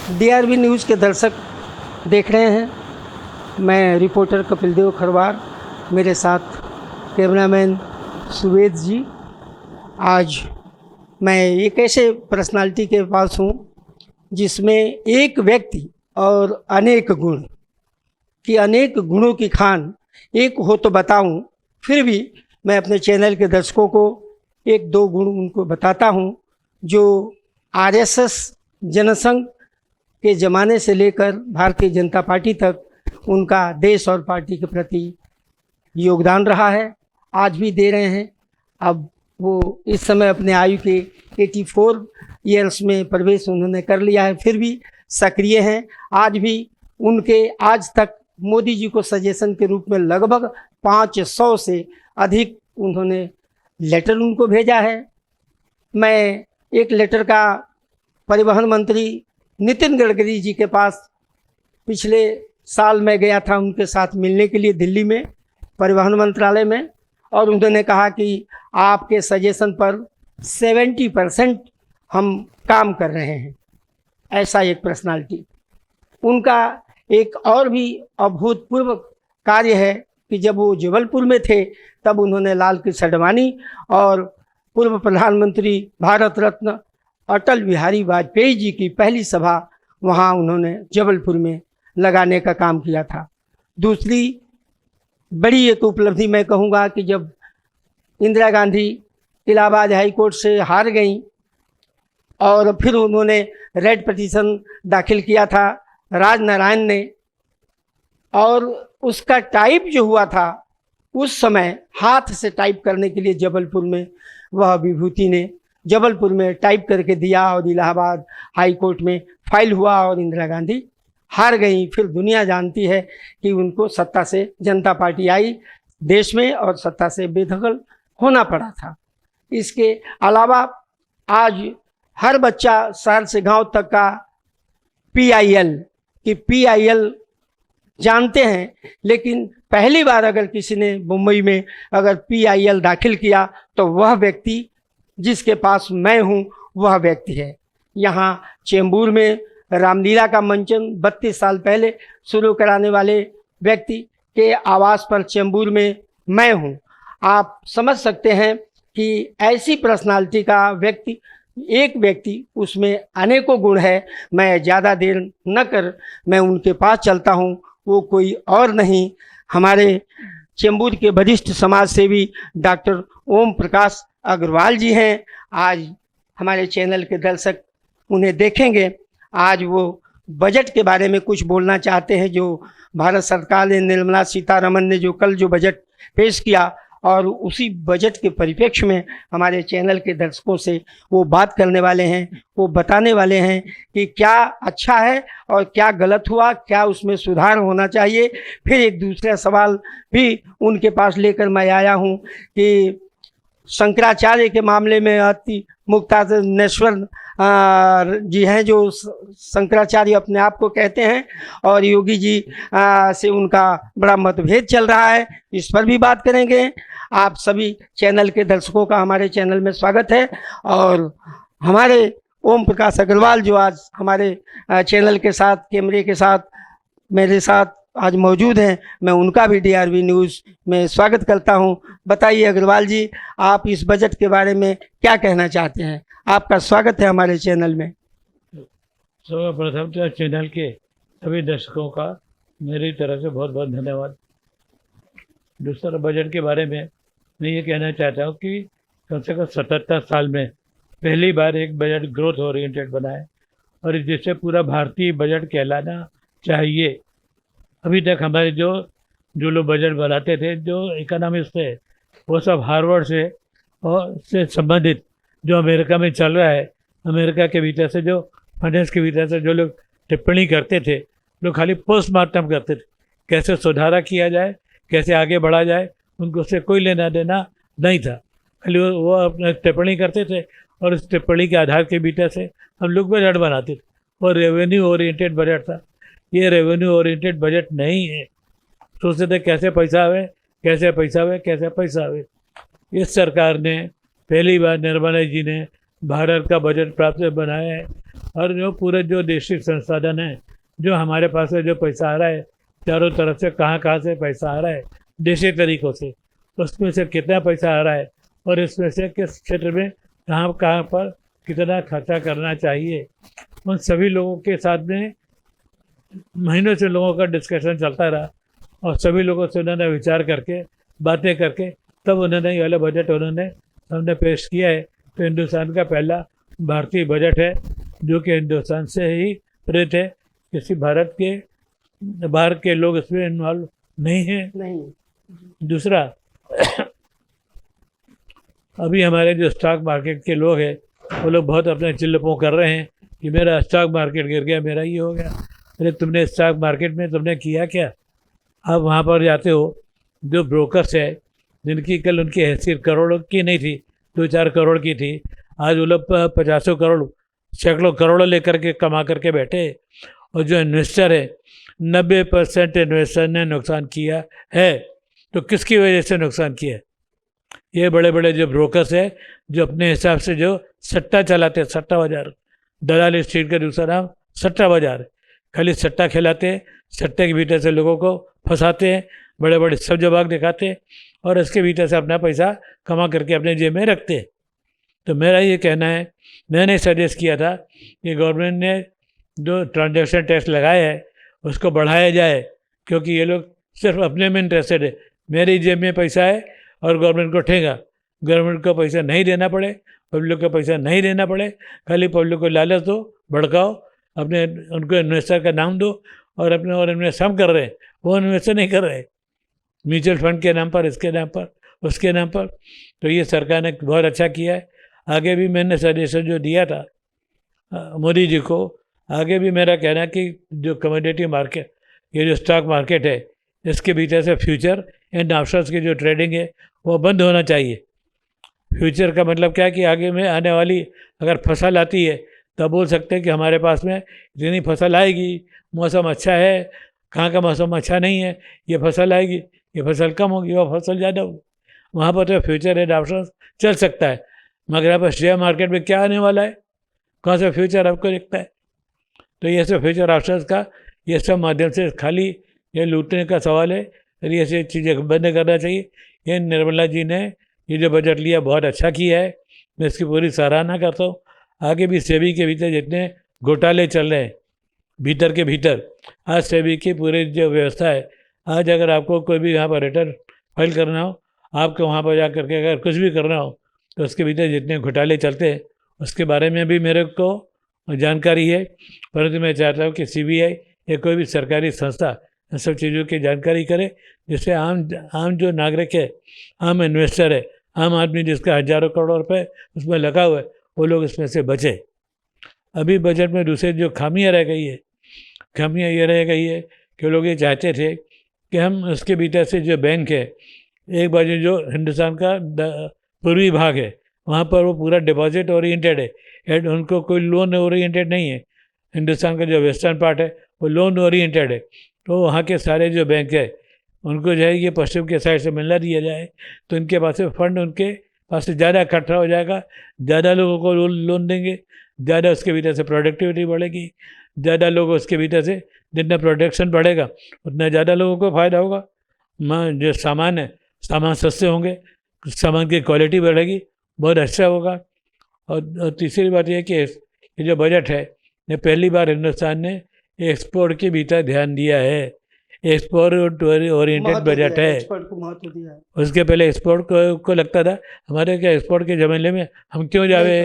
DRV news के दर्शक देख रहे हैं। मैं रिपोर्टर कपिल देव खरवार, मेरे साथ कैमरामैन सुवेद जी। आज मैं एक ऐसे पर्सनालिटी के पास हूँ जिसमें एक व्यक्ति और अनेक गुण कि अनेक गुणों की खान एक हो तो बताऊँ, फिर भी मैं अपने चैनल के दर्शकों को एक दो गुण उनको बताता हूँ जो RSS जनसंघ के ज़माने से लेकर भारतीय जनता पार्टी तक उनका देश और पार्टी के प्रति योगदान रहा है, आज भी दे रहे हैं। अब वो इस समय अपने आयु के 84 ईयर्स में प्रवेश उन्होंने कर लिया है, फिर भी सक्रिय हैं। आज भी उनके आज तक मोदी जी को सजेशन के रूप में लगभग 500 से अधिक उन्होंने लेटर उनको भेजा है। मैं एक लेटर का परिवहन मंत्री नितिन गडकरी जी के पास पिछले साल मैं गया था उनके साथ मिलने के लिए दिल्ली में परिवहन मंत्रालय में, और उन्होंने कहा कि आपके सजेशन पर 70% हम काम कर रहे हैं। ऐसा एक पर्सनालिटी। उनका एक और भी अभूतपूर्व कार्य है कि जब वो जबलपुर में थे तब उन्होंने लाल कृष्ण आडवाणी और पूर्व प्रधानमंत्री भारत रत्न अटल बिहारी वाजपेयी जी की पहली सभा वहाँ उन्होंने जबलपुर में लगाने का काम किया था। दूसरी बड़ी एक उपलब्धि मैं कहूँगा कि जब इंदिरा गांधी इलाहाबाद हाई कोर्ट से हार गईं और फिर उन्होंने रेड पिटीशन दाखिल किया था राजनारायण ने, और उसका टाइप जो हुआ था उस समय हाथ से टाइप करने के लिए जबलपुर में वह विभूति ने जबलपुर में टाइप करके दिया और इलाहाबाद हाई कोर्ट में फाइल हुआ और इंदिरा गांधी हार गई। फिर दुनिया जानती है कि उनको सत्ता से जनता पार्टी आई देश में और सत्ता से बेदखल होना पड़ा था। इसके अलावा आज हर बच्चा शहर से गांव तक का PIL जानते हैं, लेकिन पहली बार अगर किसी ने मुंबई में अगर PIL दाखिल किया तो वह व्यक्ति जिसके पास मैं हूँ वह व्यक्ति है। यहाँ चेंबूर में रामलीला का मंचन 32 साल पहले शुरू कराने वाले व्यक्ति के आवास पर चेंबूर में मैं हूँ। आप समझ सकते हैं कि ऐसी पर्सनालिटी का व्यक्ति, एक व्यक्ति, उसमें अनेकों गुण है। मैं ज़्यादा देर न कर मैं उनके पास चलता हूँ। वो कोई और नहीं, हमारे चेंबूर के वरिष्ठ समाज सेवी डॉक्टर ओम प्रकाश अग्रवाल जी हैं। आज हमारे चैनल के दर्शक उन्हें देखेंगे। आज वो बजट के बारे में कुछ बोलना चाहते हैं, जो भारत सरकार ने, निर्मला सीतारमण ने जो कल जो बजट पेश किया, और उसी बजट के परिप्रेक्ष्य में हमारे चैनल के दर्शकों से वो बात करने वाले हैं। वो बताने वाले हैं कि क्या अच्छा है और क्या गलत हुआ, क्या उसमें सुधार होना चाहिए। फिर एक दूसरा सवाल भी उनके पास लेकर मैं आया हूँ कि शंकराचार्य के मामले में अति मुक्तानेश्वर जी हैं, जो शंकराचार्य अपने आप को कहते हैं, और योगी जी से उनका बड़ा मतभेद चल रहा है। इस पर भी बात करेंगे। आप सभी चैनल के दर्शकों का हमारे चैनल में स्वागत है। और हमारे ओम प्रकाश अग्रवाल जो आज हमारे चैनल के साथ, कैमरे के साथ मेरे साथ आज मौजूद हैं, मैं उनका भी DRV न्यूज़ में स्वागत करता हूं। बताइए अग्रवाल जी, आप इस बजट के बारे में क्या कहना चाहते हैं? आपका स्वागत है हमारे चैनल में। सर्वप्रथम तो चैनल के सभी दर्शकों का मेरी तरफ से बहुत बहुत धन्यवाद। दूसरा, बजट के बारे में मैं ये कहना चाहता हूँ कि कम से कम 77 साल में पहली बार एक बजट ग्रोथ ओरिएंटेड बना है, और जिससे पूरा भारतीय बजट कहलाना चाहिए। अभी तक हमारे जो लोग बजट बनाते थे, जो इकोनॉमिस्ट थे, वो सब हार्वर्ड से और से संबंधित जो अमेरिका में चल रहा है, अमेरिका के भीतर से जो फाइनेंस के भीतर से जो लोग टिप्पणी करते थे, लोग खाली पोस्टमार्टम करते थे, कैसे सुधारा किया जाए, कैसे आगे बढ़ा जाए, उनको उससे कोई लेना देना नहीं था। खाली वो अपना टिप्पणी करते थे और उस टिप्पणी के आधार के भीतर से हम लोग बजट बनाते थे, और रेवेन्यू ओरिएंटेड बजट था। ये रेवेन्यू ओरिएंटेड बजट नहीं है। सोचते थे कैसे पैसा आवे, कैसे पैसा आवे, कैसे पैसा आवे। इस सरकार ने पहली बार, निर्मला जी ने भारत का बजट प्राप्त बनाया है। और जो पूरे जो देशी संसाधन है, जो हमारे पास है, जो पैसा आ रहा है चारों तरफ से, कहाँ से पैसा आ रहा है देशी तरीक़ों से, उसमें से कितना पैसा आ रहा है और इसमें से किस क्षेत्र में कहाँ पर कितना खर्चा करना चाहिए, उन सभी लोगों के साथ में महीनों से लोगों का डिस्कशन चलता रहा और सभी लोगों से उन्होंने विचार करके, बातें करके, तब उन्होंने ये वाला बजट उन्होंने हमने पेश किया है। तो हिंदुस्तान का पहला भारतीय बजट है जो कि हिंदुस्तान से ही प्रेरित है। किसी भारत के बाहर के लोग इसमें इन्वॉल्व नहीं हैं। दूसरा, अभी हमारे जो स्टॉक मार्केट के लोग हैं वो लोग बहुत अपने चिल्लपों कर रहे हैं कि मेरा स्टॉक मार्केट गिर गया, मेरा ये हो गया। अरे तुमने स्टॉक मार्केट में तुमने किया क्या? आप वहाँ पर जाते हो, जो ब्रोकर्स है जिनकी कल उनकी हैसियत करोड़ों की नहीं थी, 2-4 करोड़ की थी, आज वो लोग 50 करोड़, सैकड़ों करोड़ों लेकर के कमा करके बैठे। और जो इन्वेस्टर है, 90% इन्वेस्टर ने नुकसान किया है। तो किसकी वजह से नुकसान किया है? ये बड़े बड़े जो ब्रोकर्स है जो अपने हिसाब से जो सट्टा चलाते हैं, सट्टा बाजार, दलाल स्ट्रीट का दूसरा नाम सट्टा बाजार, खाली सट्टा खिलाते हैं, सट्टे के भीतर से लोगों को फंसाते हैं, बड़े बड़े सब जवाब दिखाते हैं और इसके भीतर से अपना पैसा कमा करके अपने जेब में रखते हैं। तो मेरा ये कहना है, मैंने सजेस्ट किया था कि गवर्नमेंट ने जो ट्रांजैक्शन टैक्स लगाया है उसको बढ़ाया जाए, क्योंकि ये लोग सिर्फ अपने में इंटरेस्टेड है। मेरी जेब में पैसा है और गवर्नमेंट को ठेगा, गवर्नमेंट को पैसा नहीं देना पड़े, पब्लिक को पैसा नहीं देना पड़े, खाली पब्लिक को लालच दो, भड़काओ, अपने उनको इन्वेस्टर का नाम दो और अपने और इन्वेस्ट हम कर रहे हैं, वो इन्वेस्टर नहीं कर रहे, म्यूचुअल फंड के नाम पर, इसके नाम पर, उसके नाम पर। तो ये सरकार ने बहुत अच्छा किया है। आगे भी मैंने सजेशन जो दिया था मोदी जी को, आगे भी मेरा कहना है कि जो कमोडिटी मार्केट, ये जो स्टॉक मार्केट है, इसके भीतर से फ्यूचर एंड ऑप्शंस की जो ट्रेडिंग है वो बंद होना चाहिए। फ्यूचर का मतलब क्या है कि आगे में आने वाली अगर फसल आती है तब बोल सकते हैं कि हमारे पास में इतनी फसल आएगी, मौसम अच्छा है, कहाँ का मौसम अच्छा नहीं है, ये फसल आएगी, ये फसल कम होगी, वो फसल ज़्यादा होगी। वहाँ पर तो फ्यूचर एंड ऑप्शंस चल सकता है, मगर यहाँ पर शेयर मार्केट में क्या आने वाला है, कहाँ से फ्यूचर आपको दिखता है? तो ये सब फ्यूचर ऑप्शंस का ये सब माध्यम से खाली ये लूटने का सवाल है। ये सब चीज़ें बंद करना चाहिए। ये निर्मला जी ने ये जो बजट लिया बहुत अच्छा किया है, मैं इसकी पूरी सराहना करता हूँ। आगे भी सेबी के भीतर जितने घोटाले चल रहे हैं भीतर के भीतर, आज सेबी की पूरी जो व्यवस्था है, आज अगर आपको कोई भी यहाँ पर रिटर्न फाइल करना हो, आपको वहाँ पर जा करके अगर कुछ भी करना हो तो उसके भीतर जितने घोटाले चलते हैं उसके बारे में भी मेरे को जानकारी है। परंतु मैं चाहता हूँ कि सीबीआई या कोई भी सरकारी संस्था इन सब चीज़ों की जानकारी करे, जिससे आम जो नागरिक है, आम इन्वेस्टर है, आम आदमी जिसका हज़ारों करोड़ रुपए उसमें लगा हुआ है, वो लोग इसमें से बचे। अभी बजट में दूसरे जो खामियाँ रह गई है, खामियाँ ये रह गई है कि लोग ये चाहते थे कि हम उसके भीतर से जो बैंक है, एक बाजू जो हिंदुस्तान का पूर्वी भाग है वहाँ पर वो पूरा डिपॉजिट ओरिएंटेड है, एंड उनको कोई लोन ओरिएंटेड नहीं है। हिंदुस्तान का जो वेस्टर्न पार्ट है वो लोन ओरिएंटेड है। तो वहाँ के सारे जो बैंक है उनको जो है ये पश्चिम के साइड से मिलना दिया जाए तो इनके पास से फंड उनके पास से ज़्यादा इकट्ठा हो जाएगा, ज़्यादा लोगों को लोन देंगे, ज़्यादा उसके भीतर से प्रोडक्टिविटी बढ़ेगी, ज़्यादा लोग उसके भीतर से जितना प्रोडक्शन बढ़ेगा उतना ज़्यादा लोगों को फ़ायदा होगा। जो सामान है, सामान सस्ते होंगे, सामान की क्वालिटी बढ़ेगी, बहुत अच्छा होगा। और तीसरी बात यह कि ये जो बजट है, ये पहली बार हिंदुस्तान ने एक्सपोर्ट के भीतर ध्यान दिया है। एक्सपोर्ट ओरिएंटेड बजट है, एक्सपोर्ट को महत्व दिया है। उसके पहले एक्सपोर्ट को लगता था हमारे क्या एक्सपोर्ट के ज़माने में हम क्यों जावे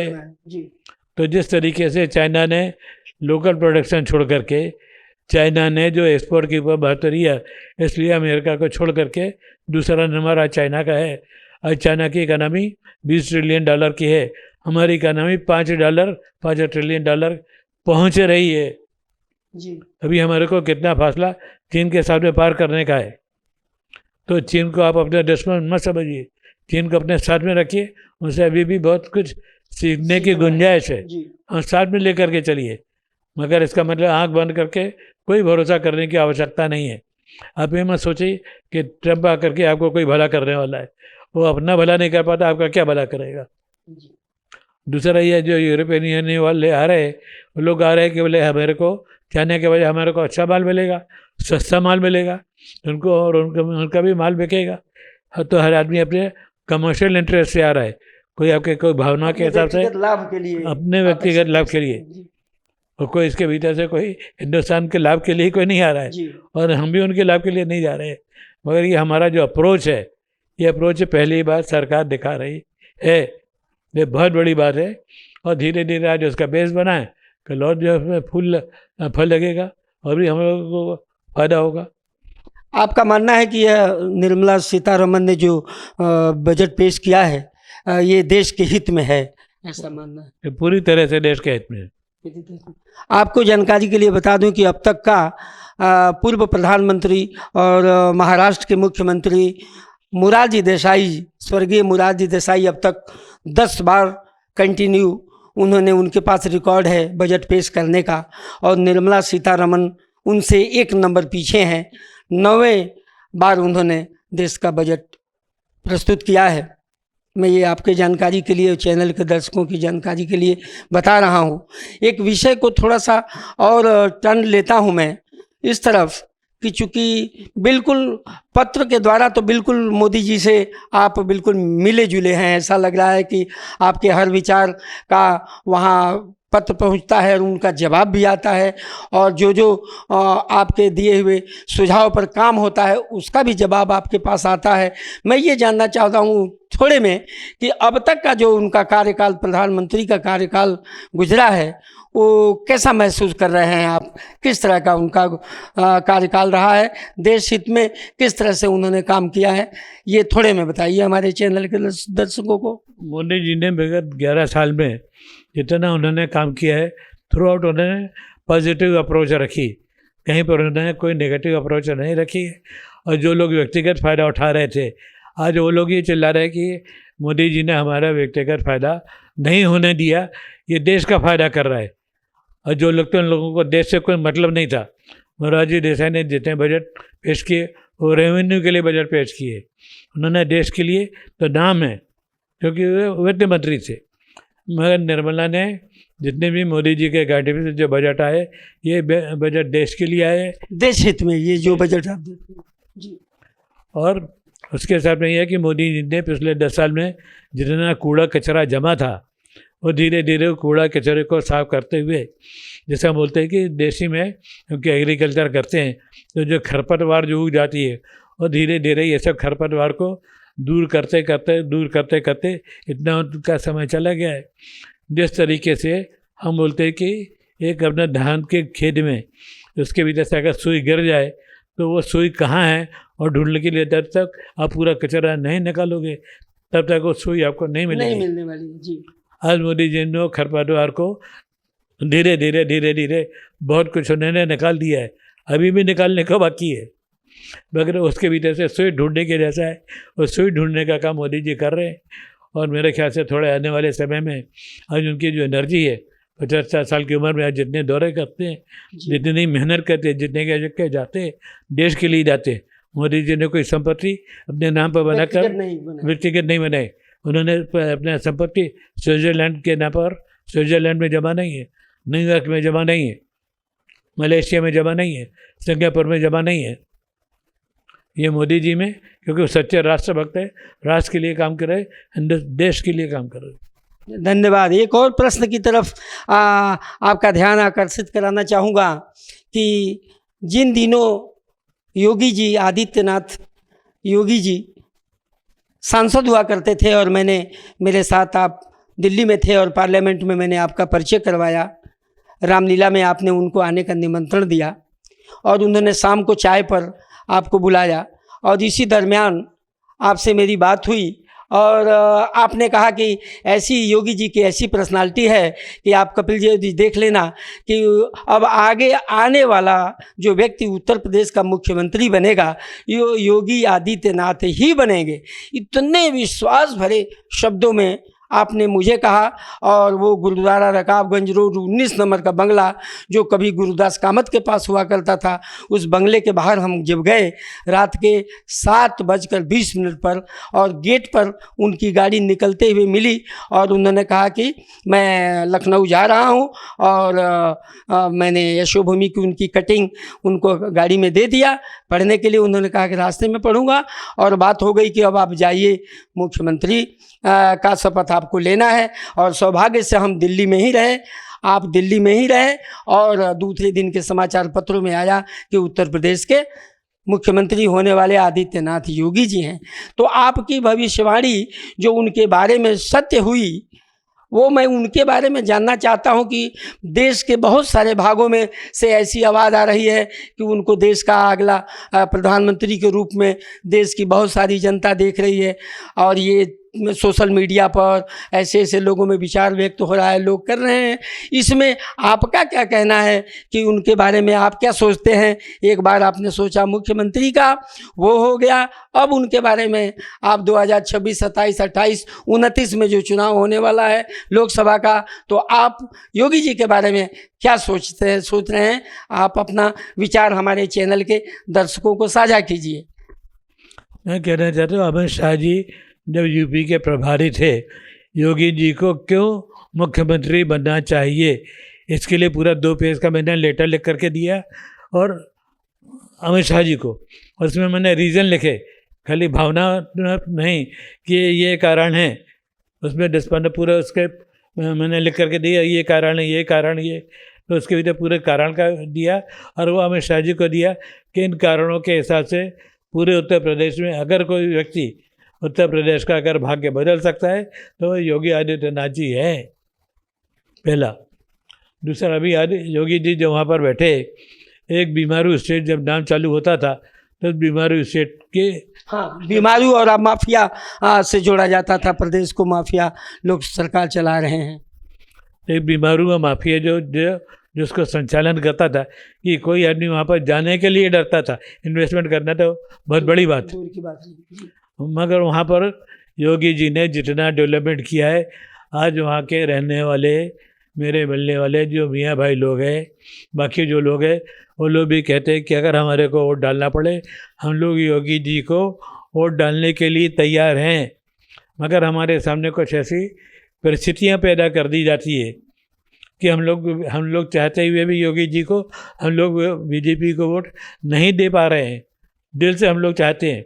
जी। तो जिस तरीके से चाइना ने लोकल प्रोडक्शन छोड़ करके, चाइना ने जो एक्सपोर्ट के ऊपर महत्व दिया, इसलिए अमेरिका को छोड़ करके दूसरा नंबर आज चाइना का है। आज चाइना की इकानमी $20 ट्रिलियन की है, हमारी इकानमी $5 ट्रिलियन पहुँच रही है जी। अभी हमारे को कितना फासला चीन के साथ में पार करने का है। तो चीन को आप अपना दुश्मन मत समझिए, चीन को अपने साथ में रखिए, उनसे अभी भी बहुत कुछ सीखने की गुंजाइश है और साथ में लेकर के चलिए। मगर इसका मतलब आंख बंद करके कोई भरोसा करने की आवश्यकता नहीं है। आप ये मत सोचिए कि ट्रंप आकर के आपको कोई भला करने वाला है, वो अपना भला नहीं कर पाता, आपका क्या भला करेगा। दूसरा ये जो यूरोपियन यूनियन वाले आ रहे हैं, वो लोग आ रहे हैं कि बोले हमारे को कहने के वजह हमारे को अच्छा माल मिलेगा, सस्ता माल मिलेगा उनको, और उनका भी माल बिकेगा। तो हर आदमी अपने कमर्शियल इंटरेस्ट से आ रहा है, कोई आपके कोई भावना के हिसाब से लाभ के लिए, अपने व्यक्तिगत लाभ के लिए, और कोई इसके भीतर से कोई हिंदुस्तान के लाभ के लिए कोई नहीं आ रहा है, और हम भी उनके लाभ के लिए नहीं जा रहे हैं। मगर ये हमारा जो अप्रोच है, ये अप्रोच पहली बार सरकार दिखा रही है, ये बहुत बड़ी बात है। और धीरे धीरे आज उसका बेस बना है, कल और जो उसमें फल लगेगा और भी हम लोगों को फायदा होगा। आपका मानना है कि यह निर्मला सीतारमन ने जो बजट पेश किया है, ये देश के हित में है, ऐसा मानना है? ये पूरी तरह से देश के हित में है। आपको जानकारी के लिए बता दूं कि अब तक का पूर्व प्रधानमंत्री और महाराष्ट्र के मुख्यमंत्री मोरारजी देसाई, स्वर्गीय मोरारजी देसाई, अब तक 10 बार कंटिन्यू उन्होंने, उनके पास रिकॉर्ड है बजट पेश करने का, और निर्मला सीतारमन उनसे 1 नंबर पीछे हैं। 9वें बार उन्होंने देश का बजट प्रस्तुत किया है। मैं ये आपके जानकारी के लिए, चैनल के दर्शकों की जानकारी के लिए बता रहा हूँ। एक विषय को थोड़ा सा और टर्न लेता हूँ मैं इस तरफ कि चूँकि बिल्कुल पत्र के द्वारा तो बिल्कुल मोदी जी से आप बिल्कुल मिले जुले हैं, ऐसा लग रहा है कि आपके हर विचार का वहाँ पत्र पहुंचता है और उनका जवाब भी आता है, और जो आपके दिए हुए सुझाव पर काम होता है उसका भी जवाब आपके पास आता है। मैं ये जानना चाहता हूँ थोड़े में कि अब तक का जो उनका कार्यकाल, प्रधानमंत्री का कार्यकाल गुजरा है, वो कैसा महसूस कर रहे हैं आप? किस तरह का उनका कार्यकाल रहा है? देश हित में किस तरह से उन्होंने काम किया है, ये थोड़े में बताइए हमारे चैनल के दर्शकों को। मोदी जी ने विगत 11 साल में जितना उन्होंने काम किया है, थ्रू आउट उन्होंने पॉजिटिव अप्रोच रखी, कहीं पर उन्होंने कोई नेगेटिव अप्रोच नहीं रखी है। और जो लोग व्यक्तिगत फ़ायदा उठा रहे थे, आज वो लोग ये चिल्ला रहे हैं कि मोदी जी ने हमारा व्यक्तिगत फ़ायदा नहीं होने दिया, ये देश का फ़ायदा कर रहा है। और जो लोग तो उन लोगों को देश से कोई मतलब नहीं था। मोरारजी देसाई ने जितने बजट पेश किए वो रेवेन्यू के लिए बजट पेश किए, उन्होंने देश के लिए तो नाम है क्योंकि वे वित्त मंत्री थे। मगर निर्मला ने जितने भी मोदी जी के गाड़ी से जो बजट आए, ये बजट देश के लिए आए, देश हित में ये जो बजट आप देते हैं जी। और उसके साथ में यह है कि मोदी जी ने पिछले 10 साल में जितना कूड़ा कचरा जमा था, वो धीरे धीरे कूड़ा कचरे को साफ करते हुए, जैसा बोलते हैं कि देशी में क्योंकि एग्रीकल्चर करते हैं तो जो खरपतवार जो उग जाती है, और धीरे धीरे ये सब खरपतवार को दूर करते करते इतना उनका समय चला गया है। जिस तरीके से हम बोलते हैं कि एक अपने धान के खेत में उसके भीतर से अगर सुई गिर जाए तो वो सुई कहाँ है और ढूंढने के लिए जब तक आप पूरा कचरा नहीं निकालोगे तब तक वो सुई आपको नहीं मिलने वाली जी। आज मोदी जी ने खरपतवार को धीरे धीरे बहुत कुछ उन्होंने निकाल दिया है, अभी भी निकालने का बाकी है, मगर उसके भीतर से सुई ढूंढने के जैसा है। और सुई ढूंढने का काम मोदी जी कर रहे हैं, और मेरे ख्याल से थोड़े आने वाले समय में आज उनकी जो एनर्जी है, 50 साल की उम्र में आज जितने दौरे करते हैं, जितनी मेहनत करते हैं, जितने के जाते हैं, देश के लिए जाते हैं। मोदी जी ने कोई संपत्ति अपने नाम पर बनाकर व्यक्तिगत नहीं बनाई, उन्होंने अपना संपत्ति स्विट्जरलैंड के नाम पर, स्विट्जरलैंड में जमा नहीं है, न्यूयॉर्क में जमा नहीं है, मलेशिया में जमा नहीं है, सिंगापुर में जमा नहीं है। ये मोदी जी में, क्योंकि वो सच्चे राष्ट्रभक्त है, राष्ट्र के लिए काम कर रहे, देश के लिए काम कर रहे। धन्यवाद। एक और प्रश्न की तरफ आपका ध्यान आकर्षित कराना चाहूँगा कि जिन दिनों योगी जी, आदित्यनाथ योगी जी सांसद हुआ करते थे, और मेरे साथ आप दिल्ली में थे और पार्लियामेंट में मैंने आपका परिचय करवाया, रामलीला में आपने उनको आने का निमंत्रण दिया और उन्होंने शाम को चाय पर आपको बुलाया, और इसी दरमियान आपसे मेरी बात हुई और आपने कहा कि ऐसी योगी जी की ऐसी पर्सनालिटी है कि आप कपिल जी देख लेना कि अब आगे आने वाला जो व्यक्ति उत्तर प्रदेश का मुख्यमंत्री बनेगा योगी आदित्यनाथ ही बनेंगे। इतने विश्वास भरे शब्दों में आपने मुझे कहा, और वो गुरुद्वारा रकाबगंज रोड 19 नंबर का बंगला जो कभी गुरुदास कामत के पास हुआ करता था, उस बंगले के बाहर हम जब गए रात के 7:20 पर, और गेट पर उनकी गाड़ी निकलते हुए मिली और उन्होंने कहा कि मैं लखनऊ जा रहा हूँ, और मैंने यशोभूमि की उनकी कटिंग उनको गाड़ी में दे दिया पढ़ने के लिए। उन्होंने कहा कि रास्ते में पढ़ूंगा, और बात हो गई कि अब आप जाइए, मुख्यमंत्री का शपथ आपको लेना है। और सौभाग्य से हम दिल्ली में ही रहे, आप दिल्ली में ही रहे, और दूसरे दिन के समाचार पत्रों में आया कि उत्तर प्रदेश के मुख्यमंत्री होने वाले आदित्यनाथ योगी जी हैं। तो आपकी भविष्यवाणी जो उनके बारे में सत्य हुई, वो मैं उनके बारे में जानना चाहता हूं कि देश के बहुत सारे भागों में से ऐसी आवाज़ आ रही है कि उनको देश का अगला प्रधानमंत्री के रूप में देश की बहुत सारी जनता देख रही है, और ये सोशल मीडिया पर ऐसे ऐसे लोगों में विचार व्यक्त हो रहा है, लोग कर रहे हैं। इसमें आपका क्या कहना है कि उनके बारे में आप क्या सोचते हैं? एक बार आपने सोचा मुख्यमंत्री का, वो हो गया, अब उनके बारे में आप 2026, 27, 28, 29 में जो चुनाव होने वाला है लोकसभा का, तो आप योगी जी के बारे में क्या सोच रहे हैं? आप अपना विचार हमारे चैनल के दर्शकों को साझा कीजिए। मैं कहना चाहता हूँ, अमित शाह जी जब यूपी के प्रभारी थे, योगी जी को क्यों मुख्यमंत्री बनना चाहिए, इसके लिए पूरा 2 पेज का मैंने लेटर लिख करके दिया, और अमित शाह जी को उसमें मैंने रीज़न लिखे, खाली भावना नहीं कि ये कारण है, उसमें डिस्पंड पूरा उसके मैंने लिख करके दिया, ये कारण है, ये कारण, ये, तो उसके भीतर पूरे कारण का दिया, और वो अमित शाह जी को दिया कि इन कारणों के हिसाब से पूरे उत्तर प्रदेश में अगर कोई व्यक्ति उत्तर प्रदेश का अगर भाग्य बदल सकता है तो योगी आदित्यनाथ जी हैं, पहला। दूसरा, अभी योगी जी जो वहाँ पर बैठे, एक बीमारू स्टेट जब नाम चालू होता था तो बीमारू स्टेट के, हाँ, बीमारू और अब माफिया से जोड़ा जाता था, प्रदेश को माफिया लोग सरकार चला रहे हैं। एक बीमारू और माफिया जो जिसको संचालन करता था, कि कोई आदमी वहाँ पर जाने के लिए डरता था, इन्वेस्टमेंट करना तो बहुत बड़ी बात है। मगर वहाँ पर योगी जी ने जितना डेवलपमेंट किया है, आज वहाँ के रहने वाले, मेरे मिलने वाले जो मियाँ भाई लोग हैं, बाकी जो लोग हैं, वो लोग भी कहते हैं कि अगर हमारे को वोट डालना पड़े, हम लोग योगी जी को वोट डालने के लिए तैयार हैं। मगर हमारे सामने कुछ ऐसी परिस्थितियाँ पैदा कर दी जाती है कि हम लोग चाहते हुए भी योगी जी को, हम लोग बीजेपी को वोट नहीं दे पा रहे हैं। दिल से हम लोग चाहते हैं,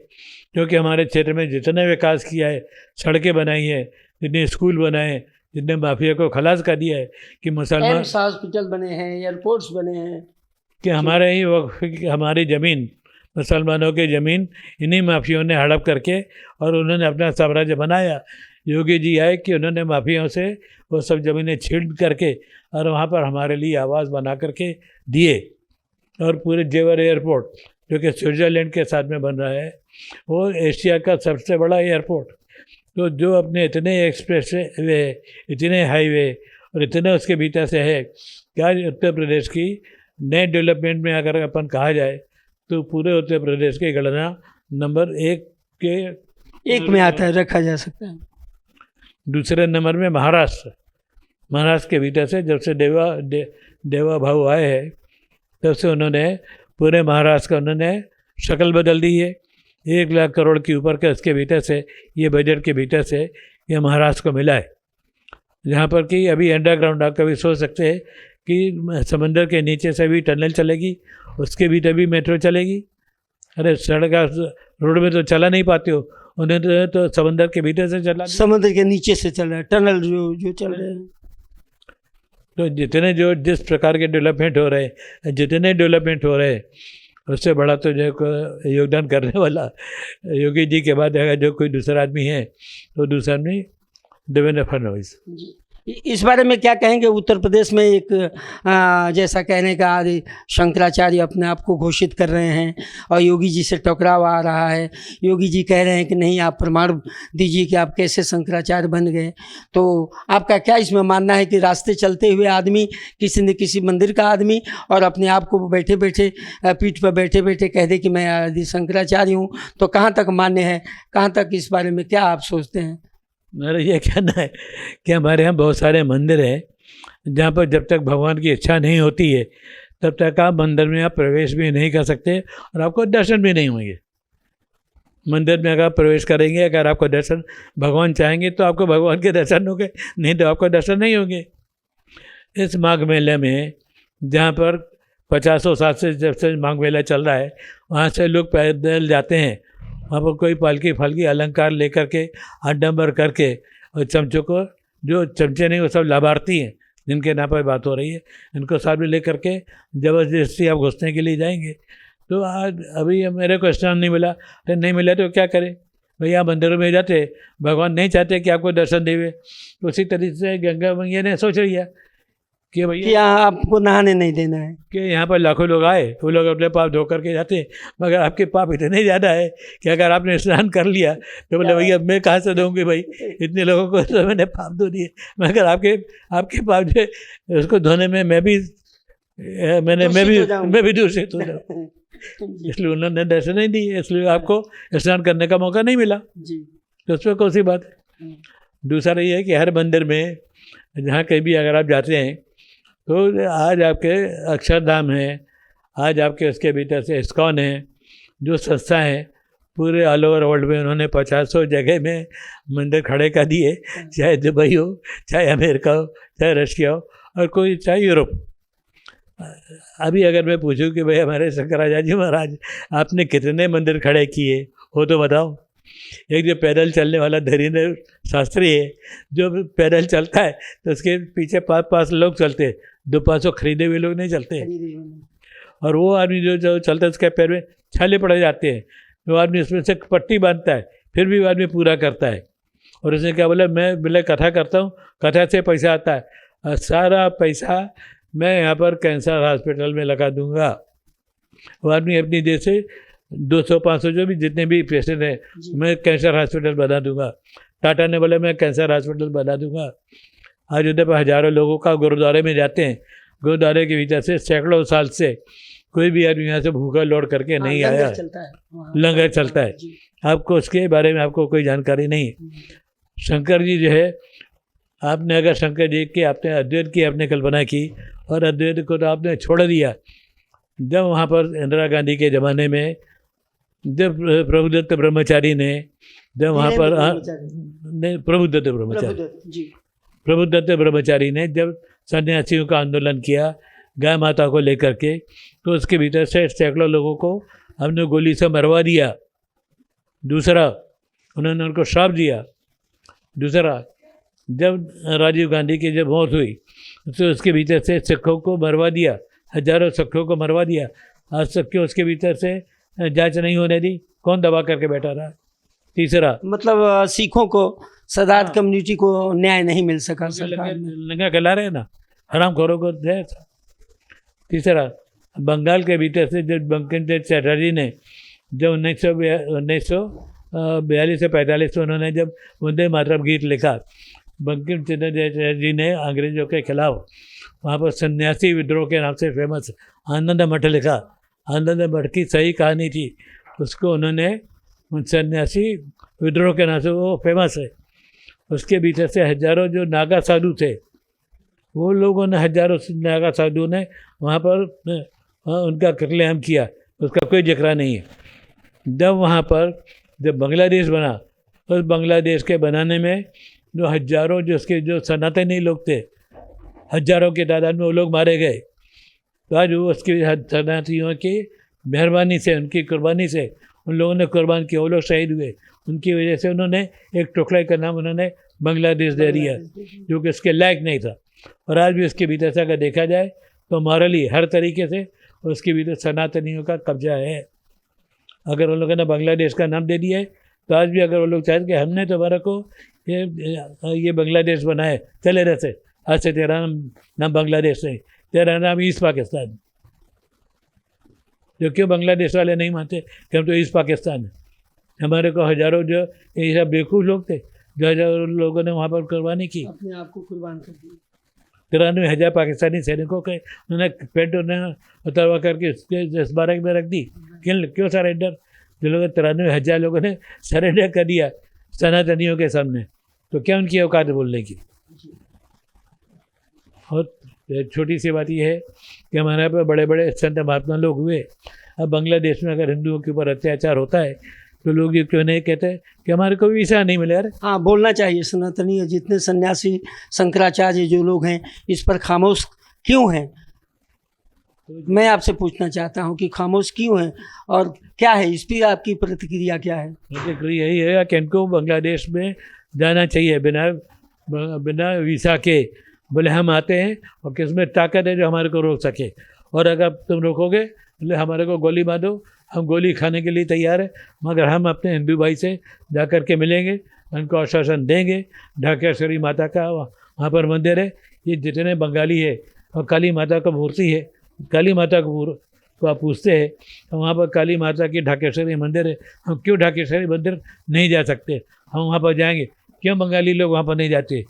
क्योंकि हमारे क्षेत्र में जितने विकास किया है, सड़कें बनाई हैं, जितने स्कूल बनाए हैं, जितने माफिया को खलास कर दिया है, कि मुसलमान हॉस्पिटल बने हैं, एयरपोर्ट्स बने हैं, कि हमारे ही वक्त हमारी ज़मीन, मुसलमानों की ज़मीन इन्हीं माफियाओं ने हड़प करके और उन्होंने अपना साम्राज्य बनाया। योगी जी आए कि उन्होंने माफियाओं से वो सब ज़मीनें छीन करके और वहाँ पर हमारे लिए आवास बना करके दिए। और पूरे जेवर एयरपोर्ट जो कि स्विट्ज़रलैंड के साथ में बन रहा है, वो एशिया का सबसे बड़ा एयरपोर्ट, तो जो अपने इतने एक्सप्रेस वे, इतने हाईवे और इतने उसके भीतर से है, क्या उत्तर प्रदेश की नए डेवलपमेंट में अगर अपन कहा जाए तो पूरे उत्तर प्रदेश की गणना नंबर 1 में आता है, रखा जा सकता है। दूसरे नंबर में महाराष्ट्र के भीतर से जब से देवा भाऊ आए हैं, तब से उन्होंने पूरे महाराष्ट्र का उन्होंने शक्ल बदल दी है। 1 लाख करोड़ के ऊपर के इसके भीतर से, ये बजट के भीतर से ये महाराष्ट्र को मिला है, जहाँ पर कि अभी अंडरग्राउंड आप कभी सोच सकते हैं कि समंदर के नीचे से भी टनल चलेगी, उसके भीतर भी मेट्रो चलेगी। अरे सड़क रोड में तो चला नहीं पाते हो, उन्हें तो समंदर के भीतर से चला, समुद्र के नीचे से चल रहा है, टनल जो चल रहे हैं। तो जिस प्रकार के डेवलपमेंट हो रहे हैं, जितने डेवलपमेंट हो रहे हैं, उससे बड़ा तो जो योगदान करने वाला योगी जी के बाद अगर जो कोई दूसरा आदमी है तो दूसरा आदमी देवेंद्र फडणवीस। इस बारे में क्या कहेंगे? उत्तर प्रदेश में एक जैसा कहने का आदि शंकराचार्य अपने आप को घोषित कर रहे हैं और योगी जी से टकराव आ रहा है। योगी जी कह रहे हैं कि नहीं, आप प्रमाण दीजिए कि आप कैसे शंकराचार्य बन गए। तो आपका क्या इसमें मानना है कि रास्ते चलते हुए आदमी, किसी न किसी मंदिर का आदमी, और अपने आप को बैठे बैठे पीठ पर बैठे बैठे कह दे कि मैं आदि शंकराचार्य हूँ, तो कहाँ तक मान्य है, कहाँ तक इस बारे में क्या आप सोचते हैं? मेरा ये कहना है कि हमारे यहाँ बहुत सारे मंदिर हैं जहाँ पर जब तक भगवान की इच्छा नहीं होती है तब तक आप मंदिर में आप प्रवेश भी नहीं कर सकते और आपको दर्शन भी नहीं होंगे। मंदिर में अगर आप प्रवेश करेंगे, अगर आपको दर्शन भगवान चाहेंगे तो आपको भगवान के दर्शन होंगे, नहीं तो आपको दर्शन नहीं होंगे। इस माघ मेले में जहाँ पर 50 साल से जब से माघ मेला चल रहा है वहाँ से लोग पैदल जाते हैं, वहाँ पर कोई पालकी फालकी अलंकार लेकर के आडंबर करके, और चमचों को, जो चमचे नहीं वो सब लाभार्थी हैं जिनके नाम पर बात हो रही है, इनको साथ में लेकर के ज़बरदस्ती आप घुसने के लिए जाएंगे। तो आज अभी मेरे को स्नान नहीं मिला, अरे नहीं मिला तो क्या करें भैया, मंदिरों में जाते, भगवान नहीं चाहते कि आपको दर्शन देवे। तो उसी तरीके से गंगा मैया ने सोच लिया कि भैया यहाँ आपको नहाने नहीं देना है। कि यहाँ पर लाखों लोग आए, वो लोग अपने पाप धो करके जाते हैं, मगर आपके पाप इतने ज़्यादा है कि अगर आपने स्नान कर लिया तो बोले भैया मैं कहाँ से दूँगी भाई, इतने लोगों को तो मैंने पाप धो दिए, मगर आपके पाप जो है उसको धोने में मैं भी दूषित हो जाऊँ। इसलिए उन्होंने दर्शन नहीं दिए, इसलिए आपको स्नान करने का मौका नहीं मिला जी। तो उसमें कौन सी बात है। दूसरा ये है कि हर मंदिर में जहाँ कहीं भी अगर आप जाते हैं तो आज आपके अक्षरधाम है, आज आपके उसके भीतर से इस्कॉन है, जो संस्था है पूरे ऑल ओवर वर्ल्ड में उन्होंने 50 जगह में मंदिर खड़े कर दिए, चाहे दुबई हो, चाहे अमेरिका हो, चाहे रशिया हो, और कोई चाहे यूरोप। अभी अगर मैं पूछूं कि भाई हमारे शंकराचार्य जी महाराज आपने कितने मंदिर खड़े किए हो तो बताओ। एक जो पैदल चलने वाला धीरेन्द्र शास्त्री है, जो पैदल चलता है तो उसके पीछे 5 लोग चलते हैं, 200 खरीदे हुए लोग नहीं चलते। और वो आदमी जो चलता है उसके पैर में छाले पड़ जाते हैं, वो आदमी उसमें से पट्टी बांधता है, फिर भी वो आदमी पूरा करता है। और उसने क्या बोला, मैं बोले कथा करता हूँ, कथा से पैसा आता है, और सारा पैसा मैं यहाँ पर कैंसर हॉस्पिटल में लगा दूंगा। वो आदमी अपनी देश से 200-500 जो भी जितने भी पेशेंट हैं मैं कैंसर हॉस्पिटल बना दूंगा। टाटा ने बोला मैं कैंसर हॉस्पिटल बना दूंगा। आज उधर पर हज़ारों लोगों का गुरुद्वारे में जाते हैं, गुरुद्वारे के भीतर से सैकड़ों साल से कोई भी आदमी यहाँ से भूखा लौट करके नहीं आया है, लंगर चलता है। आपको उसके बारे में आपको कोई जानकारी नहीं है। शंकर जी जो है, आपने अगर शंकर जी की आपने अद्वैत की आपने कल्पना की और अद्वैत को तो आपने छोड़ दिया। जब वहाँ पर इंदिरा गांधी के ज़माने में जब प्रभुदत्त ब्रह्मचारी ने जब वहाँ पर प्रभुदत्त ब्रह्मचारी ने जब सन्यासियों का आंदोलन किया गाय माता को लेकर के, तो उसके भीतर से सैकड़ों लोगों को हमने गोली से मरवा दिया। दूसरा, उन्होंने उनको श्राप दिया। दूसरा, जब राजीव गांधी की जब मौत हुई तो उसके भीतर से सिखों को मरवा दिया, हजारों सिखों को मरवा दिया। आज तक के उसके भीतर से जांच नहीं होने दी, कौन दबा करके बैठा रहा। तीसरा, मतलब सिखों को, सदात कम्युनिटी को न्याय नहीं मिल सका सरकार में। लंगा खिला रहे ना, हरामखोरों को दे। तीसरा, बंगाल के भीतर से जब बंकिम चंद्र चटर्जी ने जब 1942 से 45 में उन्होंने जब वंदे मातरम गीत लिखा, बंकिम चंद्र चटर्जी ने अंग्रेजों के खिलाफ वहाँ पर सन्यासी विद्रोह के नाम से फेमस आनंद मठ लिखा। आनंद मठ की सही कहानी थी, उसको उन्होंने सन्यासी विद्रोह के नाम से वो फेमस है। उसके भीतर से हजारों जो नागा साधु थे, वो लोगों ने, हजारों नागा साधुओं ने वहाँ पर उनका कत्लेआम किया, उसका कोई जिक्र नहीं है। जब वहाँ पर जब बांग्लादेश बना, उस बांग्लादेश के बनाने में जो हजारों जो उसके जो सनातनी लोग थे, हजारों की तादाद में वो लोग मारे गए। तो आज वो उसकी सनातनियों की मेहरबानी से, उनकी कुर्बानी से उन लोगों ने कुर्बान किया, वो लोग शहीद हुए। उनकी वजह से उन्होंने एक टुकड़े का नाम उन्होंने बांग्लादेश दे दिया, जो कि उसके लायक नहीं था। और आज भी उसके भीतर से अगर देखा जाए तो मॉरली हर तरीके से उसके भीतर सनातनियों का कब्जा है। अगर उन लोगों ने बांग्लादेश का नाम दे दिया है तो आज भी अगर वो लोग चाहते कि हमने तुम्हारा को ये बांग्लादेश बनाए, चले रहते, आज से तेरा नाम बांग्लादेश नहीं, तेरा नाम ईस्ट पाकिस्तान। जो क्यों बांग्लादेश वाले नहीं मानते कि हम तो ईस्ट पाकिस्तान है। हमारे को हजारों जो ये सब बेवकूफ़ लोग थे, जो हजारों लोगों ने वहाँ पर कुर्बानी की, अपने आप को कुर्बान कर दिया। 93,000 पाकिस्तानी सैनिकों के उन्होंने पेंट उन्हें उतरवा करके उसके 10-12 में रख दी। क्यों सरेंडर? जो लोग 93,000 लोगों ने सरेंडर कर दिया सनातनियों के सामने, तो क्या उनकी औकात है बोलने की। और छोटी सी बात यह है कि हमारे यहाँ पे बड़े बड़े संत महात्मा लोग हुए। अब बांग्लादेश में अगर हिंदुओं के ऊपर अत्याचार होता है तो लोग ये क्यों नहीं कहते कि हमारे को वीसा नहीं मिले। अरे हाँ, बोलना चाहिए। सनातनी जितने सन्यासी शंकराचार्य जो लोग हैं इस पर खामोश क्यों हैं? मैं आपसे पूछना चाहता हूँ कि खामोश क्यों हैं और क्या है इस पर आपकी प्रतिक्रिया क्या है? प्रतिक्रिया यही है कि इनको बांग्लादेश में जाना चाहिए बिना वीसा के। बोले हम आते हैं और किसमें ताकत है जो हमारे को रोक सके, और अगर तुम रोकोगे बोले हमारे को गोली मार दो, हम गोली खाने के लिए तैयार है, मगर हम अपने हिंदू भाई से जा कर के मिलेंगे, उनको आश्वासन देंगे। ढाकेश्वरी माता का वहाँ पर मंदिर है। ये जितने बंगाली है और काली माता का मूर्ति है, काली माता को आप पूछते हैं तो वहाँ पर काली माता की ढाकेश्वरी मंदिर है। हम क्यों ढाकेश्वरी मंदिर नहीं जा सकते? हम वहाँ पर जाएंगे। क्यों बंगाली लोग वहाँ पर नहीं जाते?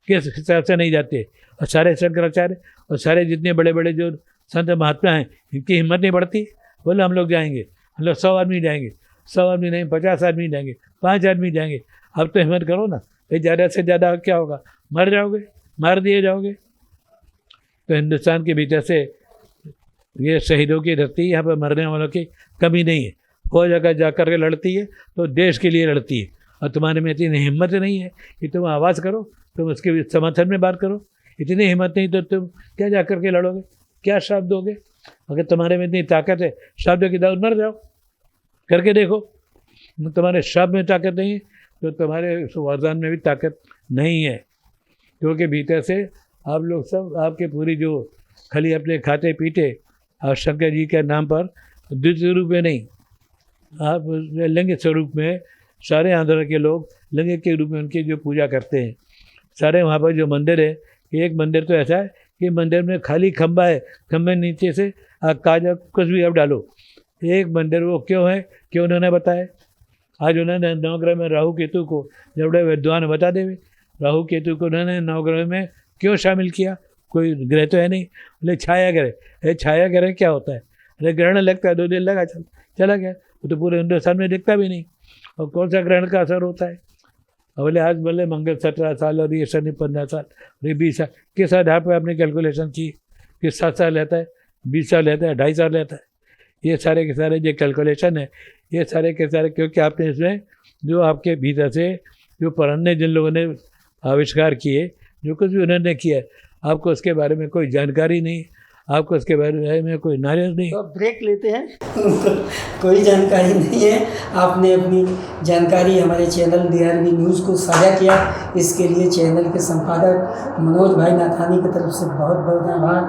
किस हिसाब से नहीं जाते? और सारे शंकराचार्य और सारे जितने बड़े बड़े जो संत महात्मा हैं इनकी हिम्मत नहीं बढ़ती। बोले हम लोग जाएंगे, हम लोग 100 आदमी जाएंगे। 100 आदमी नहीं, 50 आदमी जाएंगे, 5 आदमी जाएंगे। अब तो हिम्मत करो ना भाई, ज़्यादा से ज़्यादा क्या होगा? मर जाओगे, मार दिए जाओगे। तो हिंदुस्तान के भीतर से ये शहीदों की धरती, यहाँ पर मरने वालों की कमी नहीं है। फौज अगर जा कर के लड़ती है तो देश के लिए लड़ती है, और तुम्हारे में इतनी हिम्मत नहीं है कि तुम आवाज़ करो, तुम उसके समर्थन में बात करो। इतनी हिम्मत नहीं तो तुम क्या जा कर के लड़ोगे? क्या शब्द दोगे? अगर तुम्हारे में इतनी ताकत है, शब्द की दाऊद मर जाओ, करके देखो। तुम्हारे शब्द में ताकत नहीं है तो तुम्हारे वरदान में भी ताकत नहीं है, क्योंकि भीतर से आप लोग सब आपके पूरी जो खाली अपने खाते पीते और शंकर जी के नाम पर द्वितीय रूप में नहीं, आप लिंग स्वरूप में सारे आंध्र के लोग लिंग के रूप में उनकी जो पूजा करते हैं। सारे वहाँ पर जो मंदिर है, एक मंदिर तो ऐसा है कि मंदिर में खाली खंबा है, खंबे नीचे से काजा कुछ भी आप डालो। एक मंदिर वो क्यों है, क्यों उन्होंने बताया? आज उन्होंने नवग्रह में राहु केतु को, जब बड़े विद्वान बता देवे, राहु केतु को उन्होंने नवग्रह में क्यों शामिल किया? कोई ग्रह तो है नहीं। बोले छाया ग्रह। अरे छाया ग्रह क्या होता है? अरे ग्रहण लगता है, 2 दिन लगा चला गया, वो तो पूरे हिंदुस्तान में दिखता भी नहीं। और कौन सा ग्रहण का असर होता है? बोले आज बोले मंगल 17 साल और ये शनि 15 साल और ये 20 साल। किस आधार पर आपने कैलकुलेशन की कि 7 साल लेता है, 20 साल लेता है, 2.5 साल लेता है? ये सारे के सारे जो कैलकुलेशन है, ये सारे के सारे क्योंकि आपने इसमें जो आपके भीतर से जो पुराने जिन लोगों ने आविष्कार किए, जो कुछ भी उन्होंने किया, आपको उसके बारे में कोई जानकारी नहीं, आपको उसके बारे में कोई नॉलेज नहीं। तो ब्रेक लेते हैं। कोई जानकारी नहीं है। आपने अपनी जानकारी हमारे चैनल DRV न्यूज़ को साझा किया, इसके लिए चैनल के संपादक मनोज भाई नाथानी की तरफ से बहुत बहुत आभार।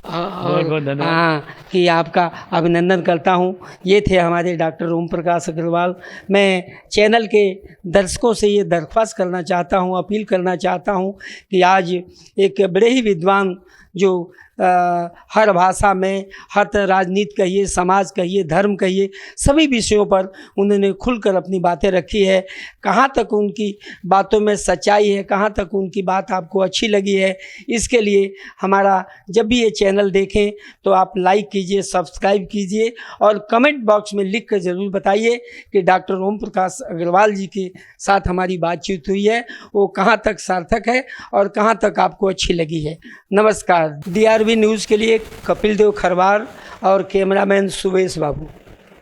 बहुत बहुत धन्यवाद। हाँ, कि आपका अभिनंदन करता हूँ। ये थे हमारे डॉक्टर ओम प्रकाश अग्रवाल। मैं चैनल के दर्शकों से ये दरख्वास्त करना चाहता हूँ, अपील करना चाहता हूँ कि आज एक बड़े ही विद्वान जो हर भाषा में, हर राजनीति कहिए, समाज कहिए, धर्म कहिए, सभी विषयों पर उन्होंने खुलकर अपनी बातें रखी है। कहाँ तक उनकी बातों में सच्चाई है, कहाँ तक उनकी बात आपको अच्छी लगी है, इसके लिए हमारा जब भी ये चैनल देखें तो आप लाइक कीजिए, सब्सक्राइब कीजिए और कमेंट बॉक्स में लिख कर ज़रूर बताइए कि डॉक्टर ओम प्रकाश अग्रवाल जी के साथ हमारी बातचीत हुई है वो कहाँ तक सार्थक है और कहाँ तक आपको अच्छी लगी है। नमस्कार। DRV न्यूज़ के लिए कपिल देव खरवार और कैमरामैन सुवेश बाबू,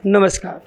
नमस्कार।